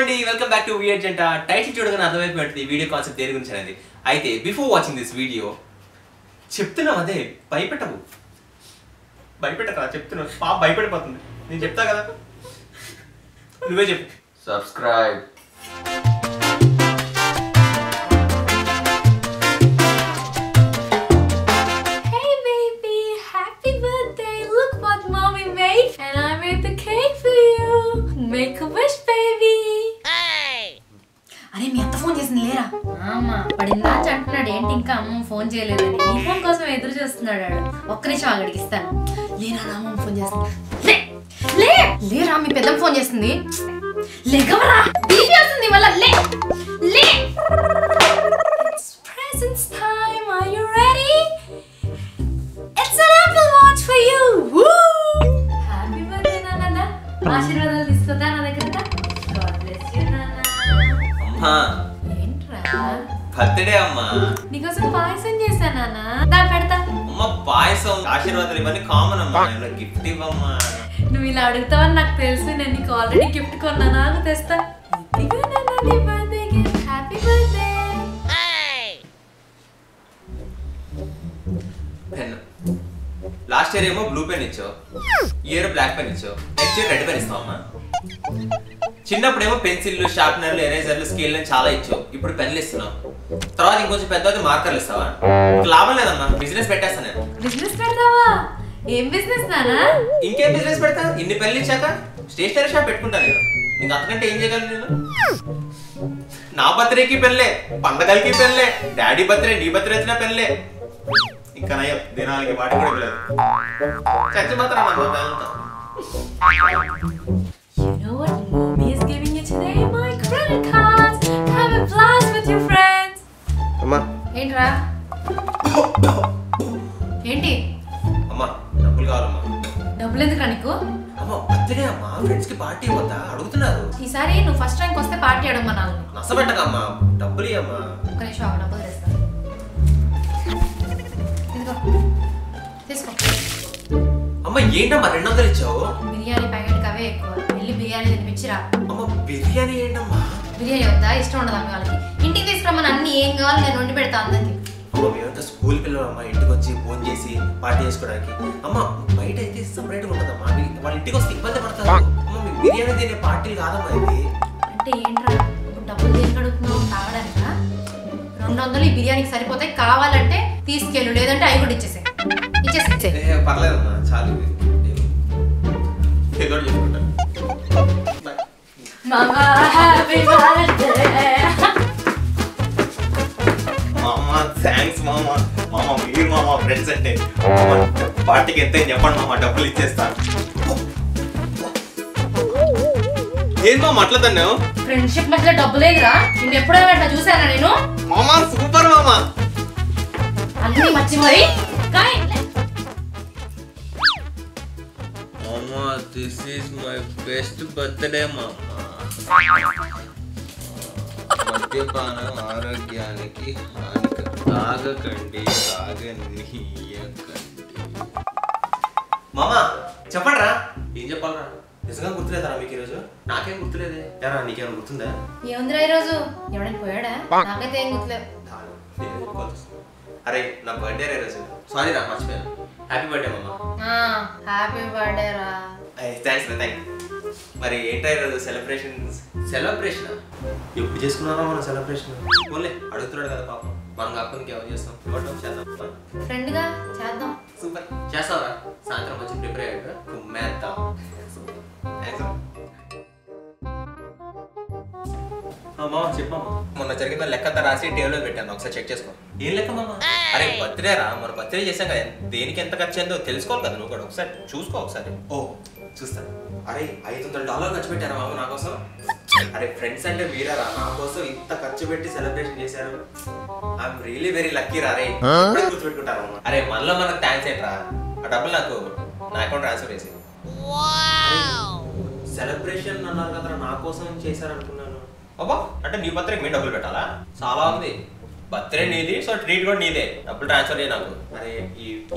అండి welcome back to weird జంట. Title చూడగానే అర్థమైపోయింది ఈ వీడియో కాన్సెప్ట్ దేని గురించి అనేది. అయితే బిఫోర్ వాచింగ్ దిస్ వీడియో చెప్తున్నావు అదే భయపెట్టవు, భయపెట్టకరా చెప్తున్నావు. పాప భయపడిపోతుంది, నేను చెప్తా కదా, నువ్వే చెప్పు. Subscribe. Hey baby, happy birthday! Look what mommy made, and I made the cake for you. Make a wish, baby. అరే మీ అత్త ఫోన్ చేసింది లేరా? అమ్మా పడిందా అంటున్నాడు. ఏంటి ఇంకా అమ్మ ఫోన్ చేయలేదని నీ ఫోన్ కోసం ఎదురు చూస్తున్నాడు. ఒక్క నిమిషం ఆగడికి ఇస్తాను. లేరా అమ్మ ఫోన్ చేస్తుంది. లేరా మీ పెద్ద ఫోన్ చేస్తుంది. లేకవరా బీపీ వస్తుంది వల్ల. లే It's presents time. Are you ready? It's an Apple Watch for you. Woo! Happy birthday, Nana. ఆశీర్వాదాలు తీసుకుందా నా దగ్గర. God bless you, Nana. అమ్మా ఏంట్రా బర్త్డే అమ్మా, నీకోసం పాయసం చేశాను నాన్న. దా పెడతా. అమ్మ పాయసం ఆశీర్వాదాలు ఇవన్నీ కామన్ అమ్మా, గిఫ్ట్ ఇవ్వమ్మా. నువ్వు ఇలా అడుగుతావని నాకు తెలుసు. నేను నీకు ఆల్రెడీ గిఫ్ట్ కొన్నా, నాకు తెస్తా. ఇదిగో Nana, నీ birthday gift. Happy birthday. Pen last year ఏమో బ్లూ పెన్ ఇచ్చావు, ఇయర్ బ్లాక్ పెన్ ఇచ్చావు, నెక్స్ట్ ఇయర్ రెడ్ పెన్ ఇస్తావు అమ్మా. చిన్నప్పుడేమో పెన్సిల్లు, షార్ప్నర్లు, ఎరేజర్లు, స్కేల్ చాలా ఇచ్చావు, ఇప్పుడు పెన్లు ఇస్తున్నావు. తర్వాత ఇంకొంచెం పెద్ద మార్కర్లు ఇస్తావా? లాభం లేదమ్మా, బిజినెస్ పెట్టేస్తాను నేను. బిజినెస్ పెడతావా? ఏం బిజినెస్ నానా? ఇంకేం బిజినెస్ పెడతా? ఇన్ని పెన్లు ఇచ్చాక స్టేషనరీ షాప్ పెట్టుకుంటా నేను. ఇంకా అంతకంటే ఏం చేయగలను నేను? నా బర్త్డేకి పెళ్ళే, పండగలకి పెళ్ళే, డాడీ బర్త్డే, నీ బర్త్డే వచ్చిన పెళ్ళే. ఇంకా నయం దినాలకి వాటి కూడా వెళ్ళదు. చచ్చి మాత్రం You know what mommy is giving you today? My credit cards. Have a blast with your friends. అమ్మా ఏంట్రా? ఏంటి అమ్మా డబ్బులు కావాలమ్మా. డబ్బులు ఎందుకురా నీకు? అమ్మ బర్త్డే అమ్మా, ఫ్రెండ్స్ కి పార్టీ ఇవ్వద్దా అడుగుతున్నారు. ఈసారి నువ్వు ఫస్ట్ ర్యాంక్ వస్తే పార్టీ అడగమన్నాను. నష్టపెట్టకమ్మా, డబ్బులు ఇవ్వమ్మా. ఒక్క నిమిషం ఆగు, డబ్బులు తెస్తా. ఇదిగో తీసుకో. అమ్మ ఏంటమ్మా 200 ఇచ్చావు? బిర్యానీ ప్యాకెట్కి అవే ఎక్కువ. వెళ్ళి బిర్యానీ తినిపించిరా. అమ్మ బిర్యానీ ఏంటమ్మా? బిర్యానీ వద్దా? ఇష్టం ఉండదు అమ్మ వాళ్ళకి. ఇంటికి తీసుకురమ్మని అన్ని ఏం కావాలి నేను వండి పెడతా అందరికి. అమ్మ మేమంతా స్కూల్ పిల్లలు అమ్మ, ఇంటికి వచ్చి ఫోన్ చేసి పార్టీ చేసుకోవడానికి. అమ్మ బయట అయితే సపరేట్గా ఉంటుందమ్మా, వాళ్ళ ఇంటికి వస్తే ఇబ్బంది పడతారు. అమ్మ మీ బిర్యానీ తినే పార్టీలు కాదమ్మా ఇది. అంటే ఏంట్రా ఇప్పుడు డబ్బులు దేనికి అడుగుతున్నావు? తాగడానికా? 200 ఈ బిర్యానీకి సరిపోతాయి. కావాలంటే తీసుకెళ్ళు, లేదంటే అవి కూడా ఇచ్చేసే. పర్లేదమ్మా, చాలు ఏదో చెప్పుకుంటాను. Mama, happy birthday. మామ థ్యాంక్స్ మామ. మామ మీరు మామ ఫ్రెండ్స్ అంటే. పార్టీకి ఎంత చెప్పండి మామ, డబ్బులు ఇచ్చేస్తాను. ఏం మామ అట్లా తన్నావు? ఫ్రెండ్షిప్ మధ్యలో డబ్బు లేదురా. నేను ఎప్పుడైనా అట్లా చూసానా నేను? మామ సూపర్ మామ. అన్ని మర్చిపోయి మామ this is my best birthday మామ. మద్యపానం ఆరోగ్యానికి హానికరం, తాగకండి, తాగనీయకండి. మామ చెప్పండి రా. ఏం చెప్పాలరా? నిజంగా గుర్తులేదా మీకు ఈరోజు? నాకేం గుర్తులేదే. ఎరా నీకేమైనా గుర్తుందా? ఏముందిరా ఈరోజు? ఎవడైనా పోయాడా? నాకైతే ఏం గుర్తులేవు. అరే నా బర్త్డే రా ఈరోజు. సారీ రా, మర్చిపోయాను. హ్యాపీ బర్త్డే మామ. హ్యాపీ బర్త్డే రా. థ్యాంక్స్ రా, థ్యాంక్. మరి ఏంటో ఈరోజు సెలబ్రేషన్స్? సెలబ్రేషన్ ఎప్పుడు చేసుకున్నారా మనం సెలబ్రేషన్? ఓన్లే అడుగుతున్నాడు కదా పాపం, మనం కాకుండా ఎవరు చేస్తాం? ఇవ్వటం చేద్దాం. ఫ్రెండ్ గా చేద్దాం. సూపర్ చేస్తావరా? సాయంత్రం వచ్చి ప్రిపేర్ అయ్యాక కుమ్మేద్దాం. మామ చెప్పమ్మా, మొన్న జరిగిన లెక్క రాసి టేబుల్లో పెట్టాను, ఒకసారి చెక్ చేసుకో. ఏం లెక్క మామ? అరే బర్త్డే రా, మన బర్త్డే చేసాం కదా, దేనికి ఎంత ఖర్చు అయిందో తెలుసుకోవాలి కదా నువ్వు కూడా. ఒకసారి చూసుకో ఒకసారి. ఓ చూస్తాను. అరే $500 ఖర్చు పెట్టారా మామ నా కోసం? అరే ఫ్రెండ్స్ అంటే మీరా నా కోసం ఇంత ఖర్చు పెట్టి సెలబ్రేషన్ చేశారు. ఐఎమ్ రియలీ వెరీ లక్కీ రా. రే గుర్తుపెట్టుకుంటారు మామ. అరే మనలో మనకు థ్యాంక్స్ ఏంట్రా, ఆ డబ్బులు నాకు నా అకౌంట్ ట్రాన్స్ఫర్ చేసి. సెలబ్రేషన్ అన్నారు కదా, నా కోసం చేశారనుకున్నాను. అబ్బా అంటే నీ బర్త్డేకి మీ డబ్బులు పెట్టాలా? చాలా ఉంది. బర్త్డే నీది, సో ట్రీట్ కూడా నీదే. డబ్బులు ట్రాన్స్ఫర్ చేయ నాకు. అరే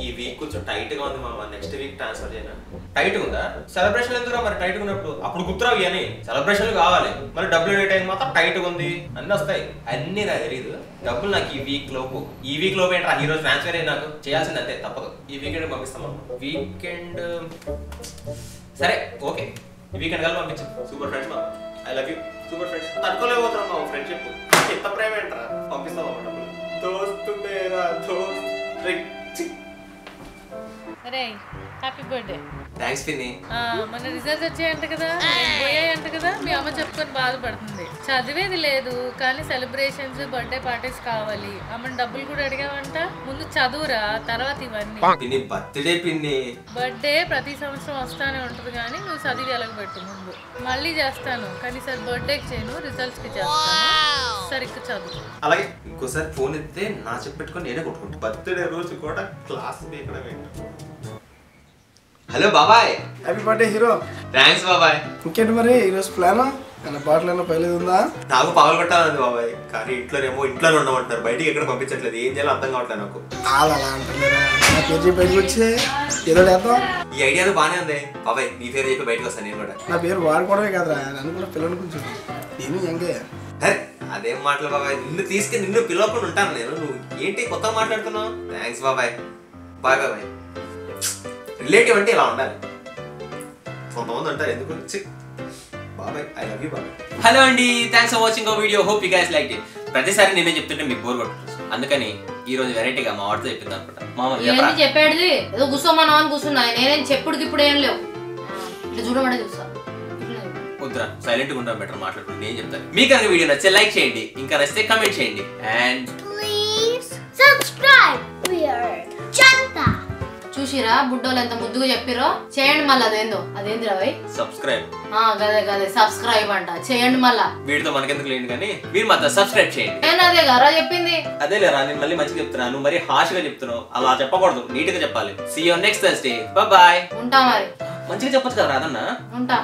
ఈ వీక్ కొంచెం టైట్ గా ఉంది మామ, నెక్స్ట్ వీక్ ట్రాన్స్ఫర్ చేయనా? టైట్ ఉందా? సెలబ్రేషన్ ఎందుకు మరి టైట్ ఉన్నప్పుడు? అప్పుడు గుర్తురావు అని సెలబ్రేషన్లు కావాలి, మరి డబ్బులు అనే టైం మాత్రం టైట్ గా ఉంది అన్నీ వస్తాయి. అన్నీ నాకు తెలియదు. డబ్బులు నాకు ఈ వీక్ లోపు ఏంట్రా ఈ రోజు ట్రాన్స్ఫర్ అయ్యి నాకు చేయాల్సింది అంతే, తప్పదు. ఈ వీకెండ్ పంపిస్తాం. వీకెండ్ సరే ఓకే, ఈ వీకెండ్ కలిసి పంపించు. సూపర్ ఫ్రెండ్స్ మామ, I love you. Super friends తట్టుకోలేకపోతున్నాం మా ఫ్రెండ్షిప్. ఎంత ప్రేమ ఏంట్రా, పంపిస్తాం డబ్బులు. దోస్తు మేరా దోస్త్. అరే హ్యాపీ బర్త్డే. థ్యాంక్స్ పిన్ని. మన రిజల్ట్స్ వచ్చాయంట కదా, పోయాయంట కదా. మీ అమ్మ చెప్పుకొని బాధపడుతుంది. చదివేది లేదు కానీ సెలబ్రేషన్స్ బర్త్డే పార్టీస్ కావాలి. అమ్మని డబ్బులు కూడా అడిగావంట. ముందు చదువురా, తర్వాత ఇవన్నీ. పిన్ని బర్త్డే పిన్ని. బర్త్డే ప్రతి సంవత్సరం వస్తానే ఉంటుంది కానీ నువ్వు చదివి ఎలగబెట్టు ముందు. మళ్ళీ చేస్తాను కానీ సార్ బర్త్డేకి చేయను, రిజల్ట్స్ కి చేస్తాను. సరిగ్గా చదువు. అలాగే ఇంకోసారి ఫోన్ ఎత్తే నా చెప్పెట్టుకొని నేనే కొట్టుకుంటా. బర్త్డే రోజు కూడా క్లాస్ హలో బాబాయ్. Happy birthday hero. థ్యాంక్స్ బాబాయ్. ఇంకేంటి మరి ఈరోజు ప్లాన్? ఏమైనా బాటిల్ ఏమైనా పైలేదు ఉందా? నాకు పగలు కొట్టాలండి బాబాయ్, కానీ ఇంట్లోనే ఉండమంటున్నారు. బయటికి ఎక్కడ పంపించట్లేదు. ఏం చేయాలో అర్థం కావట్లేదు నాకు. అలా అంటారా? నా పేరు చెప్పి బయటకు వచ్చే ఏదో చేద్దాం. ఈ ఐడియా బాగానే ఉంది బాబాయ్. నీ పేరు చెప్పి బయటకు వస్తాను నేను కూడా. నా పేరు వాడుకోవడమే కదరా, నన్ను కూడా పిల్లలు కొంచెం నేను ఎంగే. అదేం మాటలు బాబాయ్, నిన్ను పిలవకుండా ఉంటాను నేను. నువ్వు ఏంటి కొత్తగా మాట్లాడుతున్నావు? థ్యాంక్స్ బాబాయ్. బాయ్ బాబాయ్. రిలేటివ్ అంటే ఇలా ఉండాలి. కొంతమంది అంటారు ఎందుకు బాబాయ్. ఐ లవ్ యూ బాబాయ్. హలో అండి, thanks for watching our video. Hope you guys like it. ప్రతిసారి నేనే చెప్తుంటే మీకు బోర్ కొట్టదు, అందుకని ఈ రోజు వెరైటీగా మా వాడితో చెప్పింది అనుకుంటా. మామ చెప్పాడు ఏదో కూర్చోమన్నా అని కూర్చున్నా. నేనేం చెప్పుడుకి ఇప్పుడు ఏం లేవు. ఇట్లా చూడమంటే చూస్తా. వద్దురా, సైలెంట్ గా ఉంటాం బెటర్. మాట్లాడుకుంటూ నేను చెప్తాను. మీకు కనుక వీడియో నచ్చితే లైక్ చేయండి, ఇంకా నచ్చితే కమెంట్ చేయండి. And Please subscribe. We are Janta. చూసిరా బుడ్డోలు ఎంత ముద్దుగా చెప్పిరో. చేయండి మళ్ళీ. అదేంది రావయ్ సబ్స్క్రైబ్. గదే సబ్స్క్రైబ్ అంట. చేయండి మళ్ళా. వీడితో మనకెందుకు లేదు కానీ మీరు మాత్రం సబ్స్క్రైబ్ చేయండి. నేను అదే గారా చెప్పింది. అదే లేరా, నేను మళ్ళీ మంచిగా చెప్తున్నాను. నువ్వు మరి హార్ష్ గా చెప్తున్నావు. అలా చెప్పకూడదు, నీట్ గా చెప్పాలి. See you next Thursday. Bye bye. ఉంటా మరి. మంచిగా చెప్పొచ్చు కదా రాదన్నా. ఉంటా.